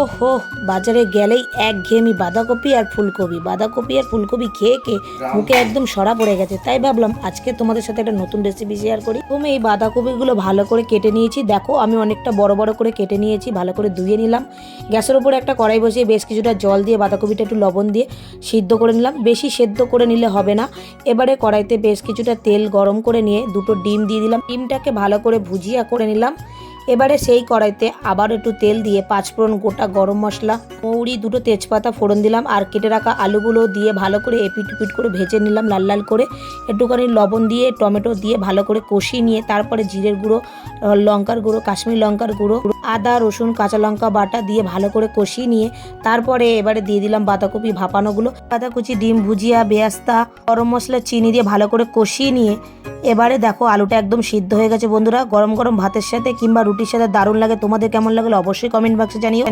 ওহো, বাজারে গেলেই একঘেয়েমি বাঁধাকপি আর ফুলকপি খেয়ে খেয়ে মুখে একদম সরা পড়ে গেছে। তাই ভাবলাম আজকে তোমাদের সাথে একটা নতুন রেসিপি শেয়ার করি। তুমি এই বাঁধাকপিগুলো ভালো করে কেটে নিয়েছি, দেখো আমি অনেকটা বড় বড় করে কেটে নিয়েছি, ভালো করে ধুয়ে নিলাম। গ্যাসের উপরে একটা কড়াই বসিয়ে বেশ কিছুটা জল দিয়ে বাঁধাকপিটা একটু লবণ দিয়ে সিদ্ধ করে নিলাম। বেশি সেদ্ধ করে নিলে হবে না। এবারে কড়াইতে বেশ কিছুটা তেল গরম করে নিয়ে দুটো ডিম দিয়ে দিলাম। ডিমটাকে ভালো করে ভুজিয়া করে নিলাম। এবারে সেই কড়াইতে আবার একটু তেল দিয়ে পাঁচফোড়ন, গোটা গরম মশলা, মৌরি, দুটো তেজপাতা ফোড়ন দিলাম আর কেটে রাখা আলুগুলো দিয়ে ভালো করে এপিট উপিট করে ভেজে নিলাম লাল লাল করে। একটুখানি লবণ দিয়ে টমেটো দিয়ে ভালো করে কষিয়ে নিয়ে তারপরে জিরের গুঁড়ো, লঙ্কার গুঁড়ো, কাশ্মীরি লঙ্কার গুঁড়ো, আদা রসুন কাঁচা লঙ্কা বাটা দিয়ে ভালো করে কষিয়ে নিয়ে তারপরে এবারে দিয়ে দিলাম বাঁধাকপি ভাপানোগুলো, বাঁধাকুচি, ডিম ভুজিয়া, বেয়াস্তা, গরম মশলা, চিনি দিয়ে ভালো করে কষিয়ে নিয়ে এবারে দেখো আলুটা একদম সিদ্ধ হয়ে গেছে বন্ধুরা। গরম গরম ভাতের সাথে কিংবা রুটির সাথে দারুণ লাগে। তোমাদের কেমন লাগলো অবশ্যই কমেন্ট বক্সে জানিও।